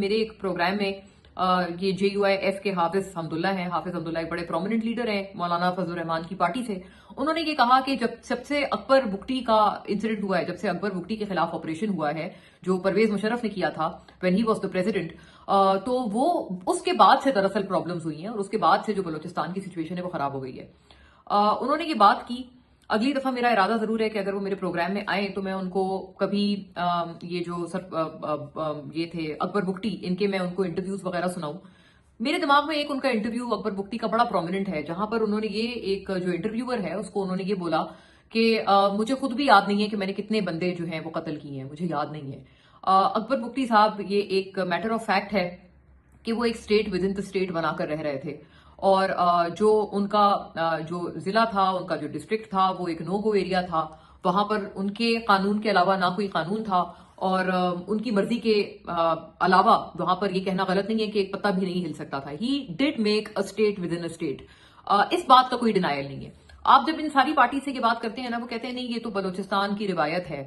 میرے ایک پروگرام میں یہ JUIF کے حافظ حمداللہ ہیں. حافظ حمداللہ ایک بڑے پرومیننٹ لیڈر ہیں مولانا فضل الرحمان کی پارٹی سے. انہوں نے یہ کہا کہ جب سے اکبر بگٹی کا انسیڈنٹ ہوا ہے، جب سے اکبر بگٹی کے خلاف آپریشن ہوا ہے جو پرویز مشرف نے کیا تھا when he was the president، تو وہ اس کے بعد سے دراصل پرابلمز ہوئی ہیں اور اس کے بعد سے جو بلوچستان کی سچویشن ہے وہ خراب ہو گئی ہے. انہوں نے یہ بات کی. اگلی دفعہ میرا ارادہ ضرور ہے کہ اگر وہ میرے پروگرام میں آئیں تو میں ان کو کبھی یہ جو یہ تھے اکبر بگٹی، ان کے میں ان کو انٹرویوز وغیرہ سناؤں. میرے دماغ میں ایک ان کا انٹرویو اکبر بگٹی کا بڑا پرومیننٹ ہے، جہاں پر انہوں نے یہ ایک جو انٹرویور ہے اس کو انہوں نے یہ بولا کہ مجھے خود بھی یاد نہیں ہے کہ میں نے کتنے بندے جو ہیں وہ قتل کیے ہیں، مجھے یاد نہیں ہے. اکبر بگٹی صاحب، یہ ایک میٹر آف فیکٹ ہے کہ وہ ایک state with in the state بنا کر رہ رہے تھے، اور جو ان کا جو ضلع تھا، ان کا جو ڈسٹرکٹ تھا، وہ ایک نو گو ایریا تھا. وہاں پر ان کے قانون کے علاوہ نہ کوئی قانون تھا، اور ان کی مرضی کے علاوہ وہاں پر یہ کہنا غلط نہیں ہے کہ ایک پتا بھی نہیں ہل سکتا تھا. He did make a state within a state. اس بات کا کوئی ڈینائل نہیں ہے. آپ جب ان ساری پارٹی سے یہ بات کرتے ہیں نا، وہ کہتے ہیں نہیں یہ تو بلوچستان کی روایت ہے،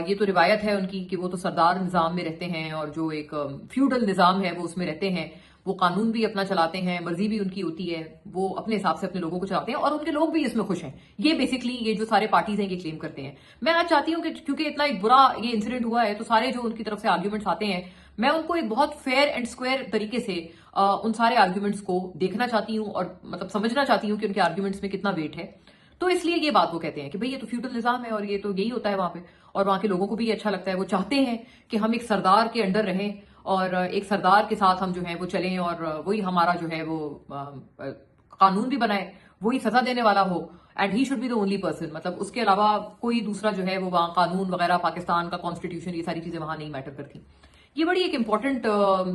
یہ تو روایت ہے ان کی کہ وہ تو سردار نظام میں رہتے ہیں، اور جو ایک فیوڈل نظام ہے وہ اس میں رہتے ہیں، وہ قانون بھی اپنا چلاتے ہیں، مرضی بھی ان کی ہوتی ہے، وہ اپنے حساب سے اپنے لوگوں کو چلاتے ہیں اور ان کے لوگ بھی اس میں خوش ہیں. یہ بیسکلی یہ جو سارے پارٹیز ہیں یہ کلیم کرتے ہیں. میں آج چاہتی ہوں کہ کیونکہ اتنا ایک برا یہ انسیڈنٹ ہوا ہے تو سارے جو ان کی طرف سے آرگیومنٹس آتے ہیں، میں ان کو ایک بہت فیئر اینڈ اسکوائر طریقے سے ان سارے آرگیومنٹس کو دیکھنا چاہتی ہوں اور مطلب سمجھنا چاہتی ہوں کہ ان کے آرگیومنٹس میں کتنا ویٹ ہے. تو اس لیے یہ بات وہ کہتے ہیں کہ بھئی یہ تو فیوڈل نظام ہے اور یہ تو یہی ہوتا ہے وہاں پہ، اور وہاں کے لوگوں کو بھی اچھا لگتا ہے. وہ چاہتے ہیں کہ ہم ایک سردار کے انڈر رہیں اور ایک سردار کے ساتھ ہم جو ہیں وہ چلیں، اور وہی ہمارا جو ہے وہ قانون بھی بنائے، وہی سزا دینے والا ہو، and he should be the only person. مطلب اس کے علاوہ کوئی دوسرا جو ہے وہ وہاں قانون وغیرہ، پاکستان کا کانسٹیٹیوشن، یہ ساری چیزیں وہاں نہیں میٹر کرتی. یہ بڑی ایک امپورٹنٹ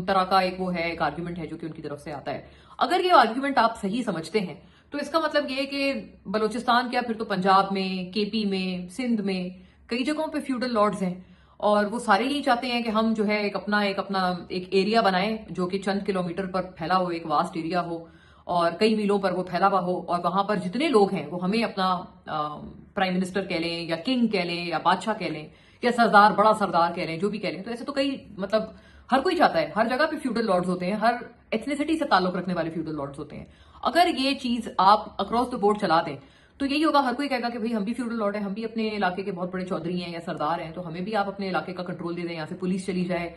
طرح کا ایک وہ ہے، ایک آرگیومنٹ ہے جو کہ ان کی طرف سے آتا ہے. اگر یہ آرگیومنٹ آپ صحیح سمجھتے ہیں تو اس کا مطلب یہ ہے کہ بلوچستان کیا، پھر تو پنجاب میں، KP میں، سندھ میں کئی جگہوں پہ فیوڈل لارڈز ہیں، اور وہ سارے ہی چاہتے ہیں کہ ہم جو ہے ایک اپنا ایک ایریا بنائیں جو کہ چند کلومیٹر پر پھیلا ہو، ایک واسٹ ایریا ہو اور کئی میلوں پر وہ پھیلا ہوا ہو، اور وہاں پر جتنے لوگ ہیں وہ ہمیں اپنا پرائم منسٹر کہہ لیں یا کنگ کہہ لیں یا بادشاہ کہہ لیں یا سردار، بڑا سردار کہہ لیں، جو بھی کہہ لیں. تو ایسے تو کئی مطلب ہر کوئی چاہتا ہے، ہر جگہ پہ فیوڈل لارڈز ہوتے ہیں، ہر ایتھنیسٹی سے تعلق رکھنے والے فیوڈل لارڈز ہوتے ہیں. اگر یہ چیز آپ اکراس دا بورڈ چلا دیں تو یہی ہوگا، ہر کوئی کہے گا کہ بھئی ہم بھی فیوڈل لارڈ ہیں، ہم بھی اپنے علاقے کے بہت بڑے چودھری ہیں یا سردار ہیں، تو ہمیں بھی آپ اپنے علاقے کا کنٹرول دے دیں، یہاں سے پولیس چلی جائے